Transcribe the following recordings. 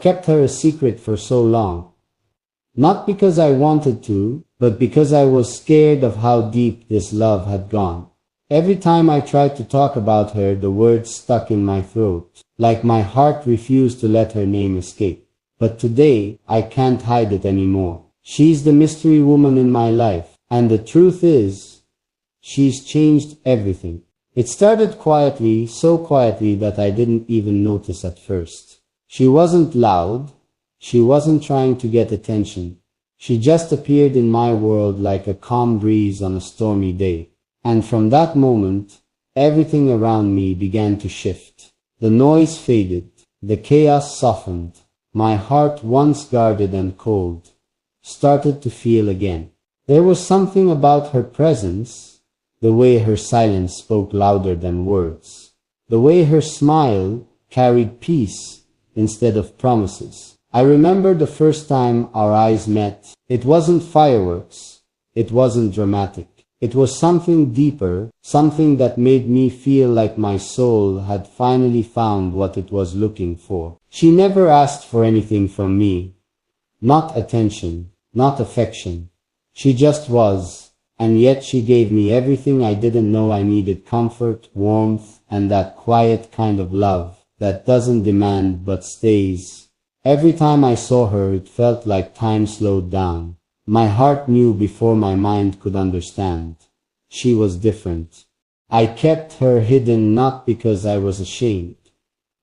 kept her a secret for so long. Not because I wanted to, but because I was scared of how deep this love had gone. Every time I tried to talk about her, the words stuck in my throat, like my heart refused to let her name escape. But today, I can't hide it anymore. She's the mystery woman in my life, and the truth is, she's changed everything. It started quietly, so quietly that I didn't even notice at first. She wasn't loud. She wasn't trying to get attention. She just appeared in my world like a calm breeze on a stormy day. And from that moment, everything around me began to shift. The noise faded. The chaos softened. My heart, once guarded and cold, started to feel again. There was something about her presence, the way her silence spoke louder than words, the way her smile carried peace instead of promises. I remember the first time our eyes met. It wasn't fireworks. It wasn't dramatic. It was something deeper, something that made me feel like my soul had finally found what it was looking for. She never asked for anything from me. Not attention, not affection. She just was, and yet she gave me everything I didn't know I needed: comfort, warmth, and that quiet kind of love that doesn't demand but stays. Every time I saw her, it felt like time slowed down. My heart knew before my mind could understand. She was different. I kept her hidden not because I was ashamed,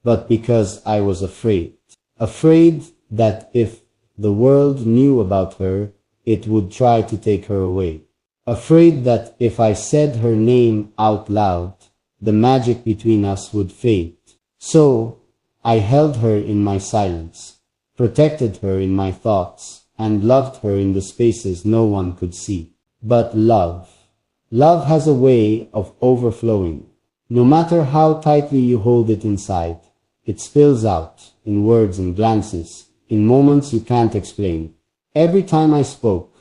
but because I was afraid. Afraid that if the world knew about her, it would try to take her away. Afraid that if I said her name out loud, the magic between us would fade. So, I held her in my silence, protected her in my thoughts, and loved her in the spaces no one could see. But love has a way of overflowing. No matter how tightly you hold it inside, it spills out, in words and glances, in moments you can't explain. Every time I spoke,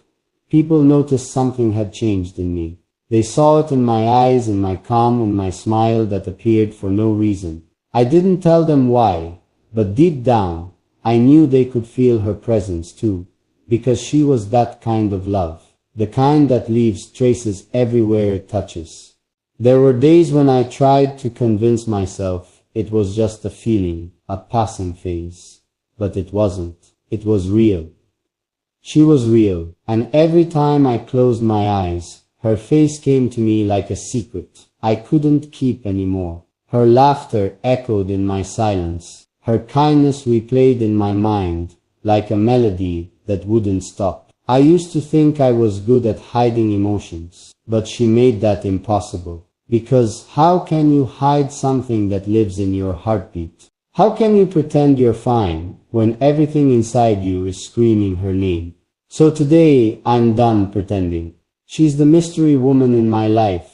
people noticed something had changed in me. They saw it in my eyes, in my calm, in my smile that appeared for no reason. I didn't tell them why, but deep down, I knew they could feel her presence too, because she was that kind of love, the kind that leaves traces everywhere it touches. There were days when I tried to convince myself it was just a feeling, a passing phase, but it wasn't. It was real. She was real, and every time I closed my eyes, her face came to me like a secret I couldn't keep anymore. Her laughter echoed in my silence. Her kindness replayed in my mind like a melody that wouldn't stop. I used to think I was good at hiding emotions, but she made that impossible. Because how can you hide something that lives in your heartbeat? How can you pretend you're fine when everything inside you is screaming her name? So today, I'm done pretending. She's the mystery woman in my life.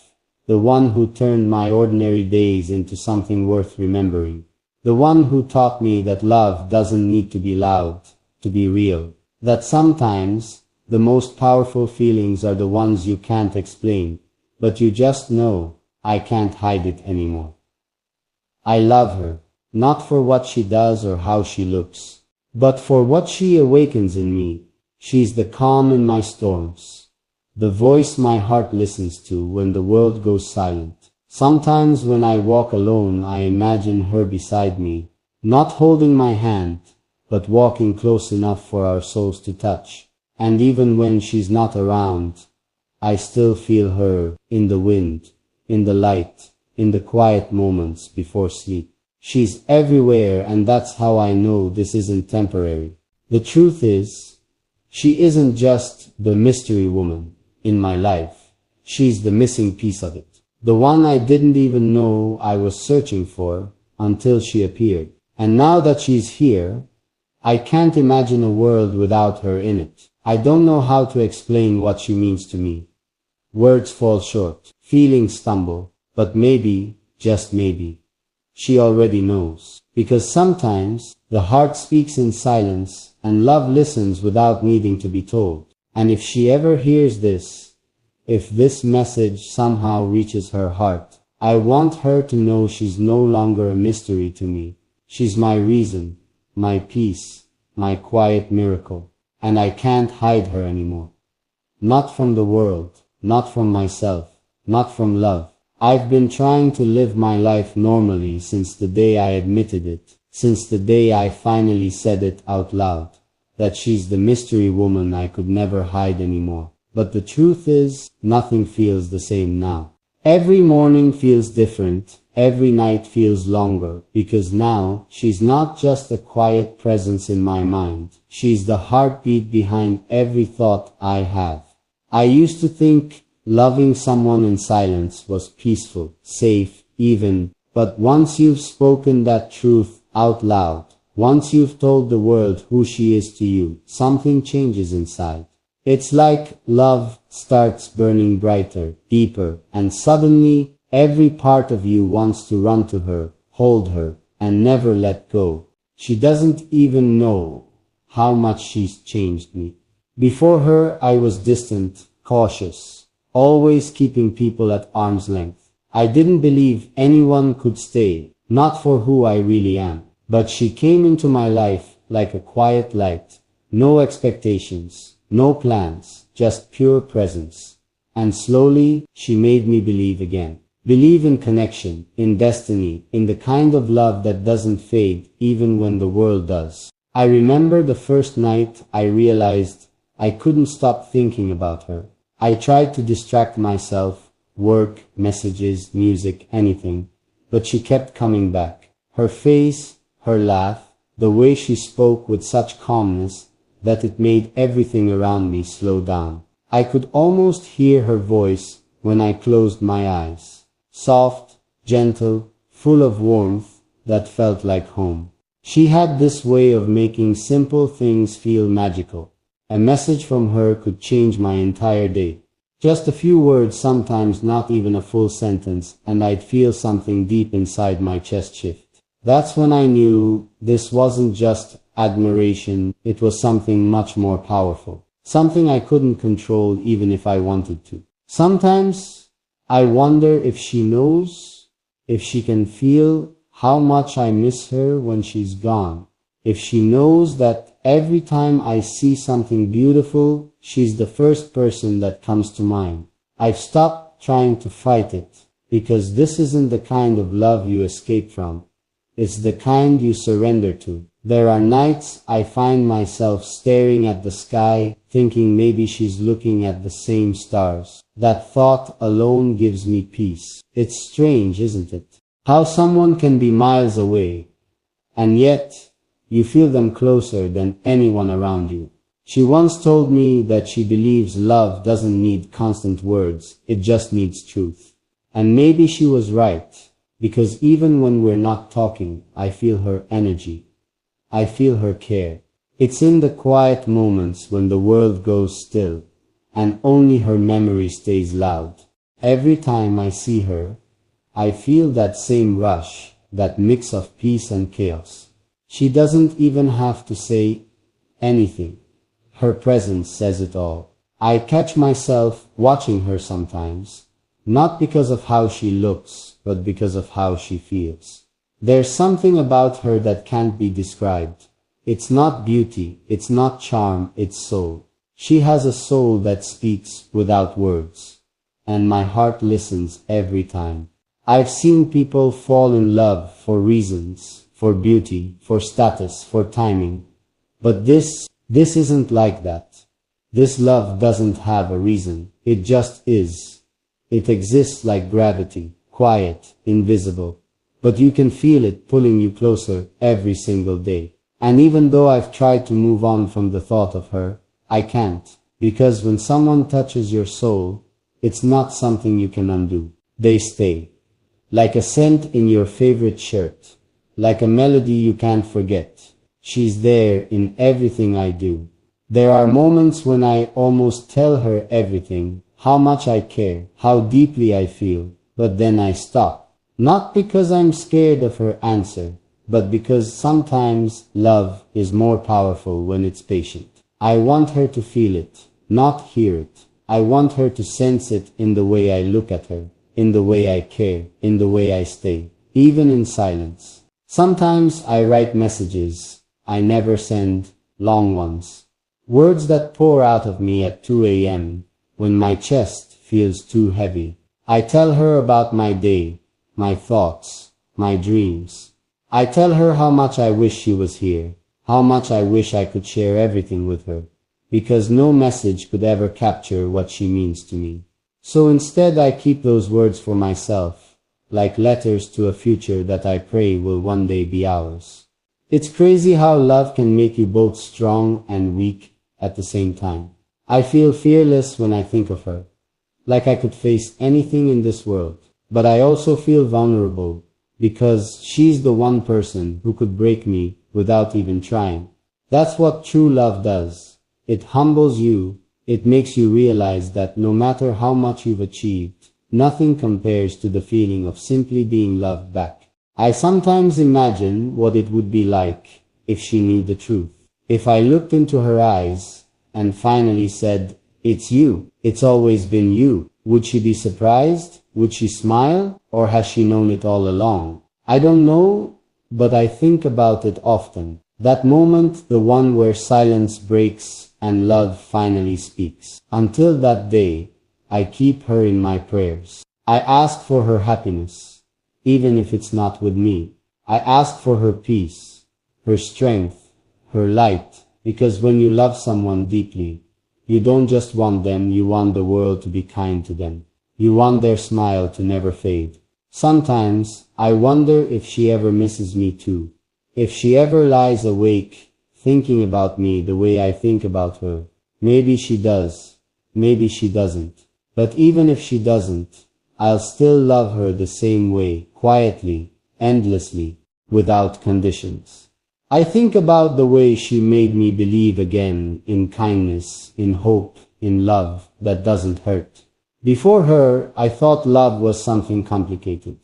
The one who turned my ordinary days into something worth remembering. The one who taught me that love doesn't need to be loud to be real. That sometimes the most powerful feelings are the ones you can't explain, but you just know. I can't hide it anymore. I love her, not for what she does or how she looks, but for what she awakens in me. She's the calm in my storms, the voice my heart listens to when the world goes silent. Sometimes when I walk alone, I imagine her beside me, not holding my hand, but walking close enough for our souls to touch. And even when she's not around, I still feel her in the wind, in the light, in the quiet moments before sleep. She's everywhere, and that's how I know this isn't temporary. The truth is, she isn't just the mystery woman in my life. She's the missing piece of it. The one I didn't even know I was searching for until she appeared. And now that she's here, I can't imagine a world without her in it. I don't know how to explain what she means to me. Words fall short, feelings stumble, but maybe, just maybe, she already knows. Because sometimes the heart speaks in silence and love listens without needing to be told. And if she ever hears this, if this message somehow reaches her heart, I want her to know she's no longer a mystery to me. She's my reason, my peace, my quiet miracle. And I can't hide her anymore. Not from the world, not from myself, not from love. I've been trying to live my life normally since the day I admitted it, since the day I finally said it out loud, that she's the mystery woman I could never hide anymore. But the truth is, nothing feels the same now. Every morning feels different, every night feels longer, because now she's not just a quiet presence in my mind, she's the heartbeat behind every thought I have. I used to think loving someone in silence was peaceful, safe, even, but once you've spoken that truth out loud, once you've told the world who she is to you, something changes inside. It's like love starts burning brighter, deeper, and suddenly every part of you wants to run to her, hold her, and never let go. She doesn't even know how much she's changed me. Before her, I was distant, cautious, always keeping people at arm's length. I didn't believe anyone could stay, not for who I really am. But she came into my life like a quiet light, no expectations, no plans, just pure presence. And slowly, she made me believe again. Believe in connection, in destiny, in the kind of love that doesn't fade even when the world does. I remember the first night I realized I couldn't stop thinking about her. I tried to distract myself, work, messages, music, anything, but she kept coming back. Her face, her laugh, the way she spoke with such calmness that it made everything around me slow down. I could almost hear her voice when I closed my eyes. Soft, gentle, full of warmth that felt like home. She had this way of making simple things feel magical. A message from her could change my entire day. Just a few words, sometimes not even a full sentence, and I'd feel something deep inside my chest shift. That's when I knew this wasn't just admiration, it was something much more powerful. Something I couldn't control even if I wanted to. Sometimes I wonder if she knows, if she can feel how much I miss her when she's gone. If she knows that every time I see something beautiful, she's the first person that comes to mind. I've stopped trying to fight it, because this isn't the kind of love you escape from. It's the kind you surrender to. There are nights I find myself staring at the sky, thinking maybe she's looking at the same stars. That thought alone gives me peace. It's strange, isn't it? How someone can be miles away, and yet you feel them closer than anyone around you. She once told me that she believes love doesn't need constant words, it just needs truth. And maybe she was right. Because even when we're not talking, I feel her energy. I feel her care. It's in the quiet moments when the world goes still, and only her memory stays loud. Every time I see her, I feel that same rush, that mix of peace and chaos. She doesn't even have to say anything. Her presence says it all. I catch myself watching her sometimes, not because of how she looks, but because of how she feels. There's something about her that can't be described. It's not beauty, it's not charm, it's soul. She has a soul that speaks without words, and my heart listens every time. I've seen people fall in love for reasons, for beauty, for status, for timing. But this isn't like that. This love doesn't have a reason, it just is. It exists like gravity. Quiet, invisible, but you can feel it pulling you closer every single day. And even though I've tried to move on from the thought of her, I can't, because when someone touches your soul, it's not something you can undo. They stay. Like a scent in your favorite shirt, like a melody you can't forget. She's there in everything I do. There are moments when I almost tell her everything, how much I care, how deeply I feel. But then I stop. Not because I'm scared of her answer, but because sometimes love is more powerful when it's patient. I want her to feel it, not hear it. I want her to sense it in the way I look at her, in the way I care, in the way I stay, even in silence. Sometimes I write messages, I never send long ones. Words that pour out of me at 2 a.m. when my chest feels too heavy. I tell her about my day, my thoughts, my dreams. I tell her how much I wish she was here, how much I wish I could share everything with her, because no message could ever capture what she means to me. So instead I keep those words for myself, like letters to a future that I pray will one day be ours. It's crazy how love can make you both strong and weak at the same time. I feel fearless when I think of her, like I could face anything in this world. But I also feel vulnerable, because she's the one person who could break me without even trying. That's what true love does. It humbles you. It makes you realize that no matter how much you've achieved, nothing compares to the feeling of simply being loved back. I sometimes imagine what it would be like if she knew the truth. If I looked into her eyes and finally said, "It's you. It's always been you." Would she be surprised? Would she smile? Or has she known it all along? I don't know, but I think about it often. That moment, the one where silence breaks and love finally speaks. Until that day, I keep her in my prayers. I ask for her happiness, even if it's not with me. I ask for her peace, her strength, her light, because when you love someone deeply, you don't just want them, you want the world to be kind to them. You want their smile to never fade. Sometimes I wonder if she ever misses me too. If she ever lies awake thinking about me the way I think about her. Maybe she does. Maybe she doesn't. But even if she doesn't, I'll still love her the same way, quietly, endlessly, without conditions. I think about the way she made me believe again in kindness, in hope, in love that doesn't hurt. Before her, I thought love was something complicated,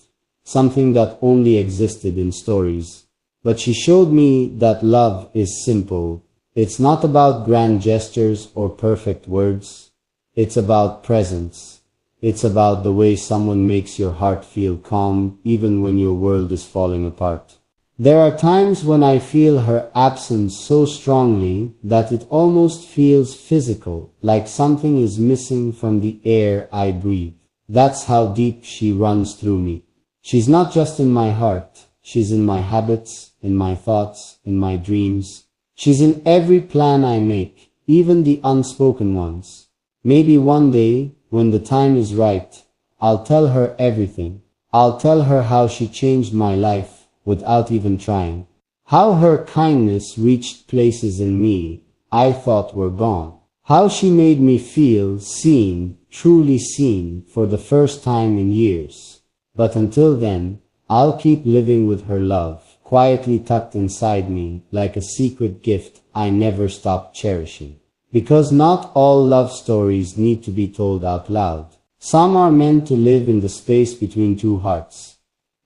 something that only existed in stories. But she showed me that love is simple. It's not about grand gestures or perfect words. It's about presence. It's about the way someone makes your heart feel calm even when your world is falling apart. There are times when I feel her absence so strongly that it almost feels physical, like something is missing from the air I breathe. That's how deep she runs through me. She's not just in my heart. She's in my habits, in my thoughts, in my dreams. She's in every plan I make, even the unspoken ones. Maybe one day, when the time is right, I'll tell her everything. I'll tell her how she changed my life without even trying. How her kindness reached places in me I thought were gone. How she made me feel seen, truly seen, for the first time in years. But until then, I'll keep living with her love, quietly tucked inside me, like a secret gift I never stop cherishing. Because not all love stories need to be told out loud. Some are meant to live in the space between two hearts,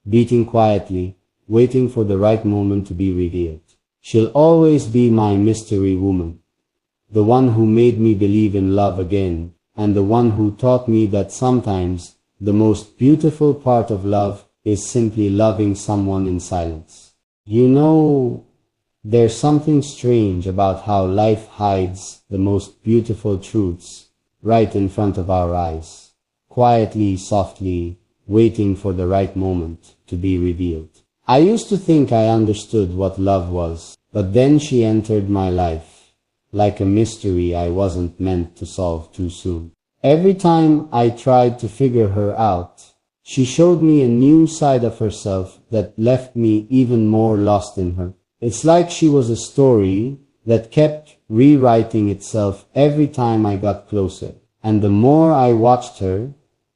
beating quietly, waiting for the right moment to be revealed. She'll always be my mystery woman, the one who made me believe in love again, and the one who taught me that sometimes the most beautiful part of love is simply loving someone in silence. You know, there's something strange about how life hides the most beautiful truths right in front of our eyes, quietly, softly, waiting for the right moment to be revealed. I used to think I understood what love was, but then she entered my life, like a mystery I wasn't meant to solve too soon. Every time I tried to figure her out, she showed me a new side of herself that left me even more lost in her. It's like she was a story that kept rewriting itself every time I got closer. And the more I watched her,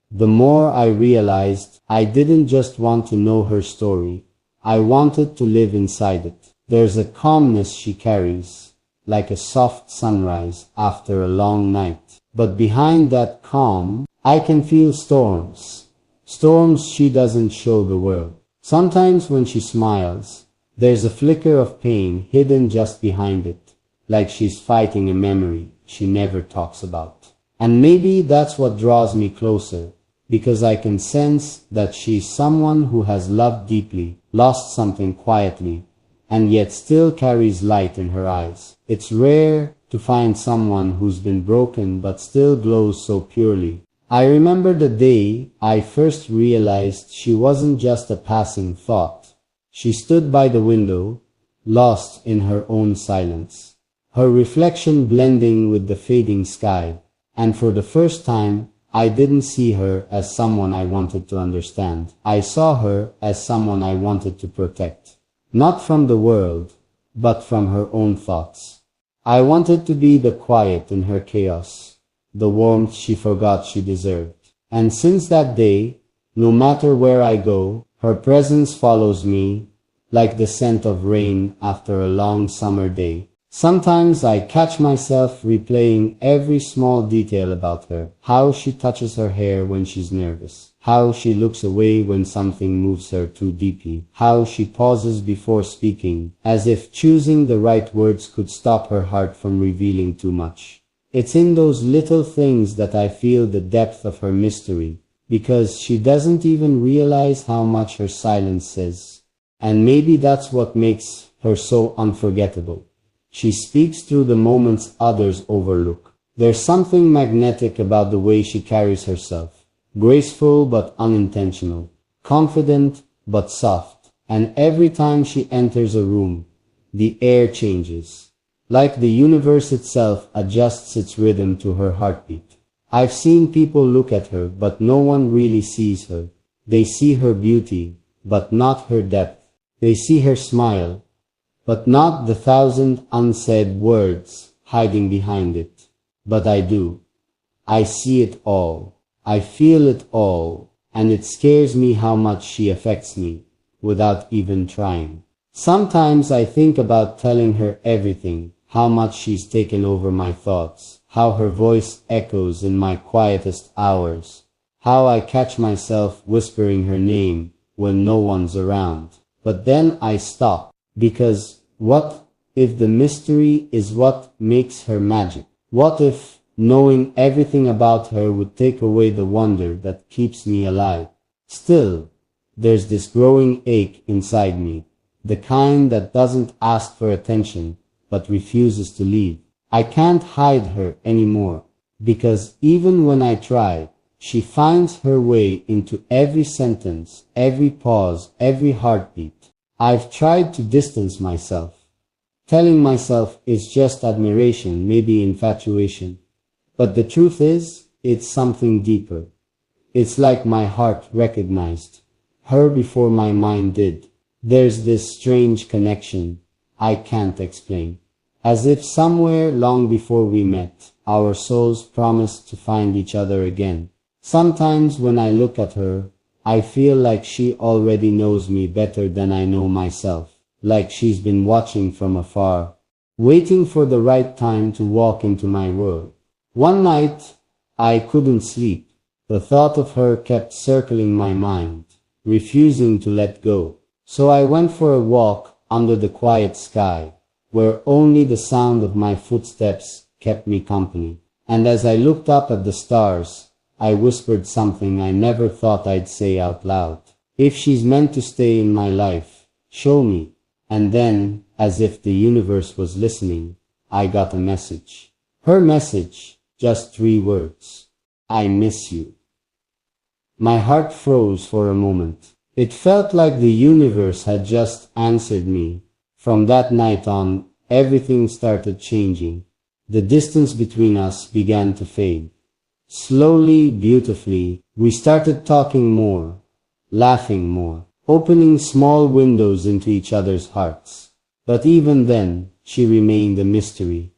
the more I realized I didn't just want to know her story. I wanted to live inside it. There's a calmness she carries, like a soft sunrise after a long night. But behind that calm, I can feel storms. Storms she doesn't show the world. Sometimes when she smiles, there's a flicker of pain hidden just behind it, like she's fighting a memory she never talks about. And maybe that's what draws me closer, because I can sense that she's someone who has loved deeply, lost something quietly, and yet still carries light in her eyes. It's rare to find someone who's been broken but still glows so purely. I remember the day I first realized she wasn't just a passing thought. She stood by the window, lost in her own silence, her reflection blending with the fading sky, and for the first time, I didn't see her as someone I wanted to understand. I saw her as someone I wanted to protect. Not from the world, but from her own thoughts. I wanted to be the quiet in her chaos, the warmth she forgot she deserved. And since that day, no matter where I go, her presence follows me like the scent of rain after a long summer day. Sometimes I catch myself replaying every small detail about her. How she touches her hair when she's nervous. How she looks away when something moves her too deeply. How she pauses before speaking, as if choosing the right words could stop her heart from revealing too much. It's in those little things that I feel the depth of her mystery, because she doesn't even realize how much her silence says. And maybe that's what makes her so unforgettable. She speaks through the moments others overlook. There's something magnetic about the way she carries herself. Graceful but unintentional. Confident but soft. And every time she enters a room, the air changes. Like the universe itself adjusts its rhythm to her heartbeat. I've seen people look at her, but no one really sees her. They see her beauty, but not her depth. They see her smile, but not the thousand unsaid words hiding behind it. But I do. I see it all. I feel it all. And it scares me how much she affects me, without even trying. Sometimes I think about telling her everything, how much she's taken over my thoughts, how her voice echoes in my quietest hours, how I catch myself whispering her name when no one's around. But then I stop. Because what if the mystery is what makes her magic? What if knowing everything about her would take away the wonder that keeps me alive? Still, there's this growing ache inside me, the kind that doesn't ask for attention, but refuses to leave. I can't hide her anymore, because even when I try, she finds her way into every sentence, every pause, every heartbeat. I've tried to distance myself, telling myself it's just admiration, maybe infatuation. But the truth is, it's something deeper. It's like my heart recognized her before my mind did. There's this strange connection I can't explain. As if somewhere long before we met, our souls promised to find each other again. Sometimes when I look at her, I feel like she already knows me better than I know myself, like she's been watching from afar, waiting for the right time to walk into my world. One night, I couldn't sleep. The thought of her kept circling my mind, refusing to let go. So I went for a walk under the quiet sky, where only the sound of my footsteps kept me company. And as I looked up at the stars, I whispered something I never thought I'd say out loud. If she's meant to stay in my life, show me. And then, as if the universe was listening, I got a message. Her message, just 3 words. I miss you. My heart froze for a moment. It felt like the universe had just answered me. From that night on, everything started changing. The distance between us began to fade. Slowly, beautifully, we started talking more, laughing more, opening small windows into each other's hearts. But even then, she remained a mystery.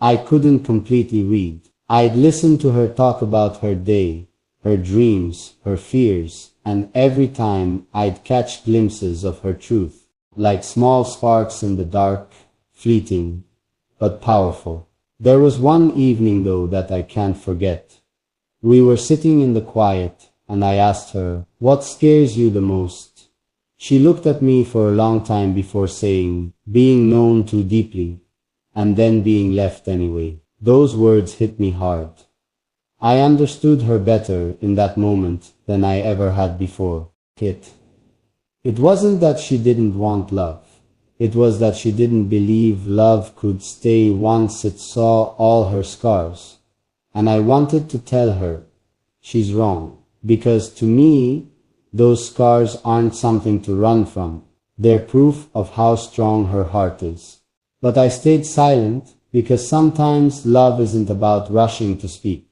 I couldn't completely read. I'd listen to her talk about her day, her dreams, her fears, and every time I'd catch glimpses of her truth, like small sparks in the dark, fleeting, but powerful. There was one evening, though, that I can't forget. We were sitting in the quiet, and I asked her, "What scares you the most?" She looked at me for a long time before saying, "Being known too deeply, and then being left anyway." Those words hit me hard. I understood her better in that moment than I ever had before. It wasn't that she didn't want love. It was that she didn't believe love could stay once it saw all her scars. And I wanted to tell her, she's wrong. Because to me, those scars aren't something to run from. They're proof of how strong her heart is. But I stayed silent because sometimes love isn't about rushing to speak.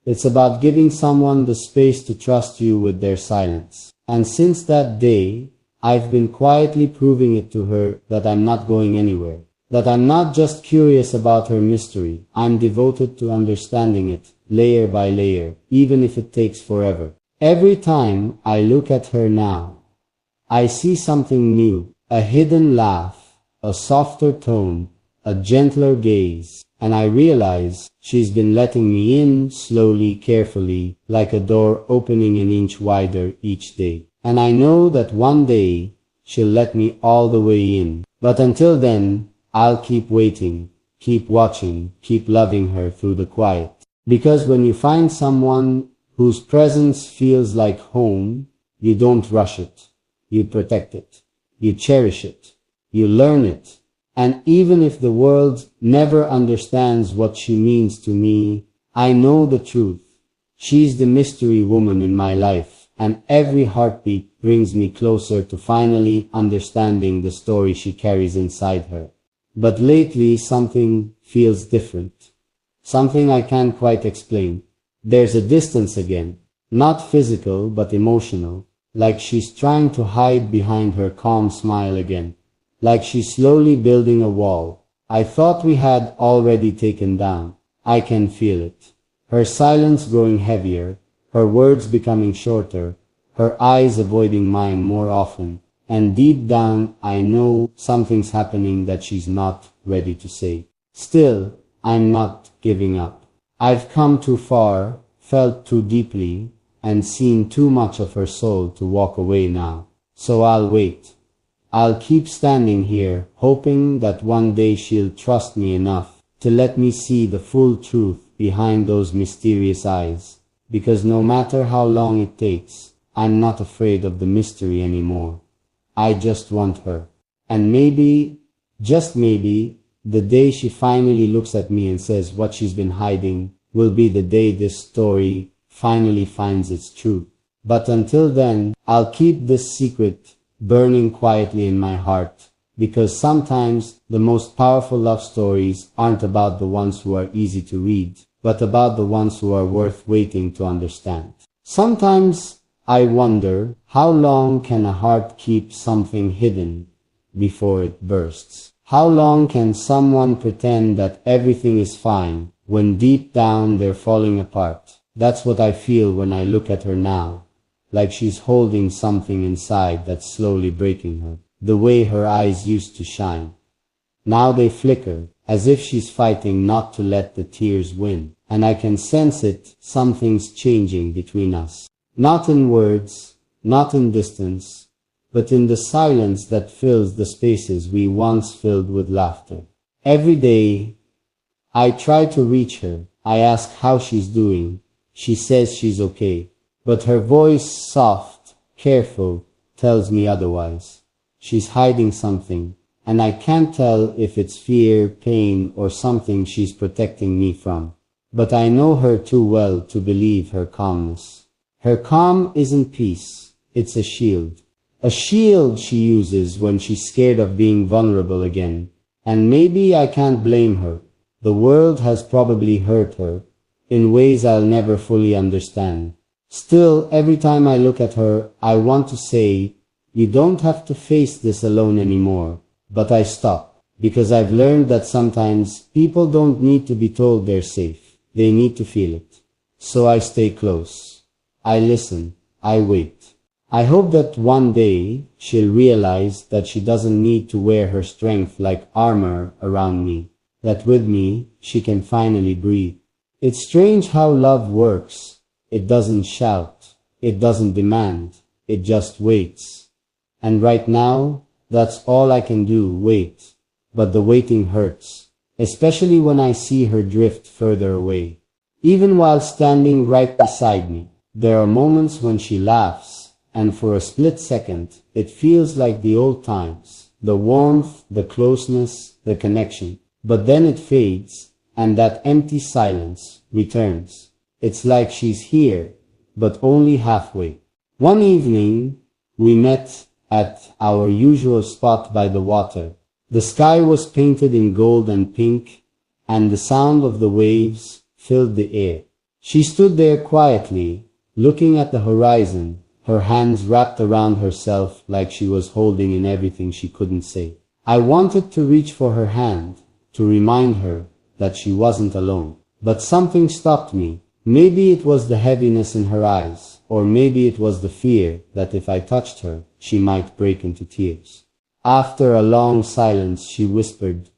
It's about giving someone the space to trust you with their silence. And since that day, I've been quietly proving it to her that I'm not going anywhere. That I'm not just curious about her mystery. I'm devoted to understanding it, layer by layer, even if it takes forever. Every time I look at her now, I see something new, a hidden laugh, a softer tone, a gentler gaze, and I realize she's been letting me in slowly, carefully, like a door opening an inch wider each day. And I know that one day she'll let me all the way in. But until then, I'll keep waiting, keep watching, keep loving her through the quiet. Because when you find someone whose presence feels like home, you don't rush it. You protect it. You cherish it. You learn it. And even if the world never understands what she means to me, I know the truth. She's the mystery woman in my life, and every heartbeat brings me closer to finally understanding the story she carries inside her. But lately something feels different. Something I can't quite explain. There's a distance again. Not physical, but emotional. Like she's trying to hide behind her calm smile again. Like she's slowly building a wall I thought we had already taken down. I can feel it. Her silence growing heavier, her words becoming shorter, her eyes avoiding mine more often. And deep down, I know something's happening that she's not ready to say. Still, I'm not giving up. I've come too far, felt too deeply, and seen too much of her soul to walk away now. So I'll wait. I'll keep standing here, hoping that one day she'll trust me enough to let me see the full truth behind those mysterious eyes. Because no matter how long it takes, I'm not afraid of the mystery anymore. I just want her. And maybe, just maybe, the day she finally looks at me and says what she's been hiding will be the day this story finally finds its truth. But until then, I'll keep this secret burning quietly in my heart, because sometimes the most powerful love stories aren't about the ones who are easy to read, but about the ones who are worth waiting to understand. Sometimes I wonder, how long can a heart keep something hidden before it bursts? How long can someone pretend that everything is fine when deep down they're falling apart? That's what I feel when I look at her now, like she's holding something inside that's slowly breaking her. The way her eyes used to shine. Now they flicker, as if she's fighting not to let the tears win. And I can sense it, something's changing between us. Not in words, not in distance, but in the silence that fills the spaces we once filled with laughter. Every day, I try to reach her. I ask how she's doing. She says she's okay, but her voice, soft, careful, tells me otherwise. She's hiding something, and I can't tell if it's fear, pain, or something she's protecting me from. But I know her too well to believe her calmness. Her calm isn't peace, it's a shield. A shield she uses when she's scared of being vulnerable again. And maybe I can't blame her. The world has probably hurt her in ways I'll never fully understand. Still, every time I look at her, I want to say, you don't have to face this alone anymore. But I stop, because I've learned that sometimes people don't need to be told they're safe. They need to feel it. So I stay close. I listen. I wait. I hope that one day she'll realize that she doesn't need to wear her strength like armor around me. That with me, she can finally breathe. It's strange how love works. It doesn't shout. It doesn't demand. It just waits. And right now, that's all I can do, wait. But the waiting hurts, especially when I see her drift further away. Even while standing right beside me, there are moments when she laughs, and for a split second, it feels like the old times, the warmth, the closeness, the connection. But then it fades, and that empty silence returns. It's like she's here, but only halfway. One evening, we met at our usual spot by the water. The sky was painted in gold and pink, and the sound of the waves filled the air. She stood there quietly, looking at the horizon, her hands wrapped around herself like she was holding in everything she couldn't say. I wanted to reach for her hand, to remind her that she wasn't alone. But something stopped me. Maybe it was the heaviness in her eyes, or maybe it was the fear that if I touched her, she might break into tears. After a long silence, she whispered,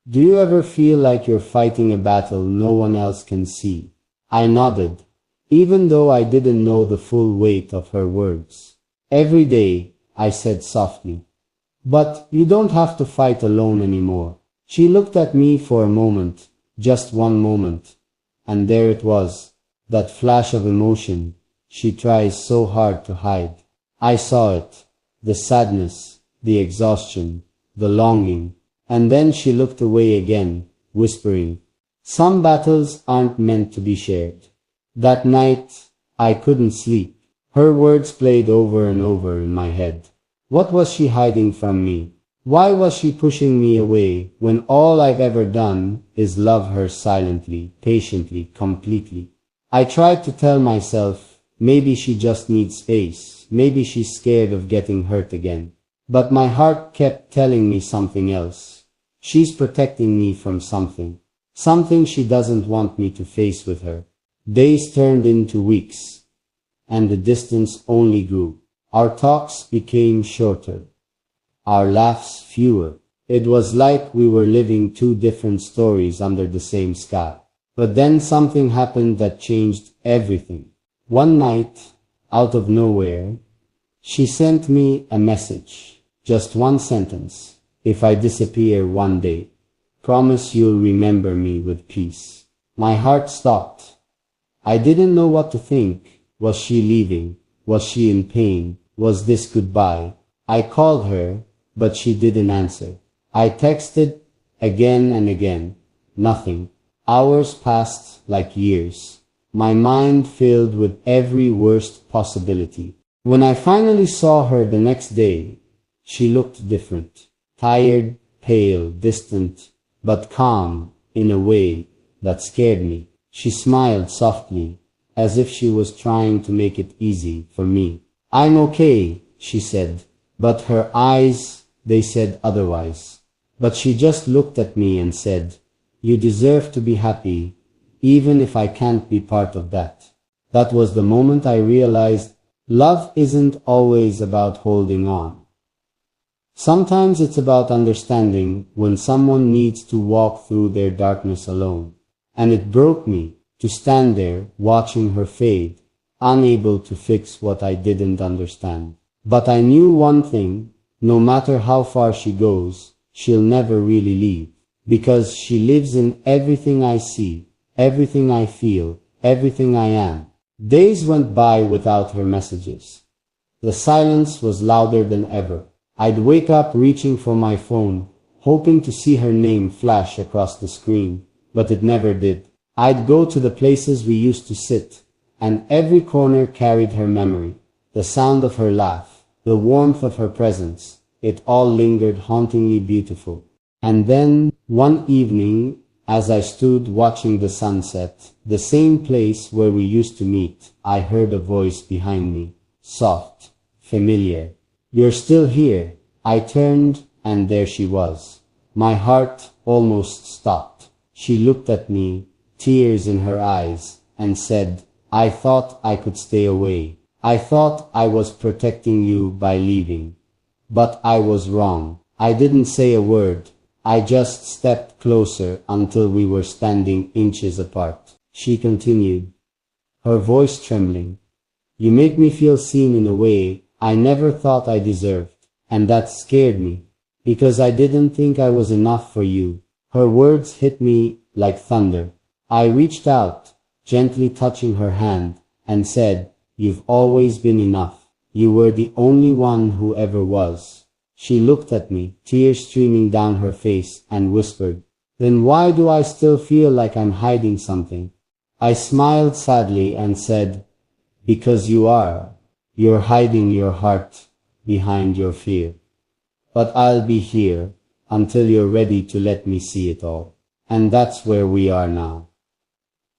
"Do you ever feel like you're fighting a battle no one else can see?" I nodded, even though I didn't know the full weight of her words. "Every day," I said softly. "But you don't have to fight alone anymore." She looked at me for a moment, just one moment, and there it was, that flash of emotion she tries so hard to hide. I saw it, the sadness, the exhaustion, the longing, and then she looked away again, whispering, "Some battles aren't meant to be shared." That night, I couldn't sleep. Her words played over and over in my head. What was she hiding from me? Why was she pushing me away when all I've ever done is love her silently, patiently, completely? I tried to tell myself, maybe she just needs space, maybe she's scared of getting hurt again. But my heart kept telling me something else. She's protecting me from something she doesn't want me to face with her. Days turned into weeks, and the distance only grew. Our talks became shorter, our laughs fewer. It was like we were living two different stories under the same sky. But then something happened that changed everything. One night, out of nowhere, she sent me a message. Just one sentence. "If I disappear one day, promise you'll remember me with peace." My heart stopped. I didn't know what to think. Was she leaving? Was she in pain? Was this goodbye? I called her, but she didn't answer. I texted again and again. Nothing. Hours passed like years. My mind filled with every worst possibility. When I finally saw her the next day, she looked different. Tired, pale, distant, but calm in a way that scared me. She smiled softly, as if she was trying to make it easy for me. "I'm okay," she said, but her eyes, they said otherwise. But she just looked at me and said, "You deserve to be happy, even if I can't be part of that." That was the moment I realized love isn't always about holding on. Sometimes it's about understanding when someone needs to walk through their darkness alone. And it broke me to stand there watching her fade, unable to fix what I didn't understand. But I knew one thing, no matter how far she goes, she'll never really leave, because she lives in everything I see, everything I feel, everything I am. Days went by without her messages. The silence was louder than ever. I'd wake up reaching for my phone, hoping to see her name flash across the screen, but it never did. I'd go to the places we used to sit, and every corner carried her memory, the sound of her laugh, the warmth of her presence. It all lingered hauntingly beautiful. And then, one evening, as I stood watching the sunset, the same place where we used to meet, I heard a voice behind me, soft, familiar. "You're still here." I turned, and there she was. My heart almost stopped. She looked at me, tears in her eyes, and said, "I thought I could stay away. I thought I was protecting you by leaving. But I was wrong." I didn't say a word. I just stepped closer until we were standing inches apart. She continued, her voice trembling, "You make me feel seen in a way I never thought I deserved. And that scared me, because I didn't think I was enough for you." Her words hit me like thunder. I reached out, gently touching her hand, and said, "You've always been enough. You were the only one who ever was." She looked at me, tears streaming down her face, and whispered, "Then why do I still feel like I'm hiding something?" I smiled sadly and said, "Because you are. You're hiding your heart behind your fear. But I'll be here until you're ready to let me see it all." And that's where we are now.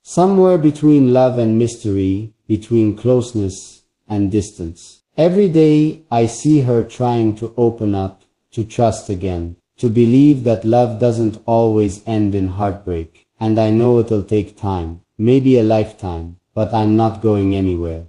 Somewhere between love and mystery, between closeness and distance. Every day I see her trying to open up, to trust again, to believe that love doesn't always end in heartbreak. And I know it'll take time, maybe a lifetime, but I'm not going anywhere.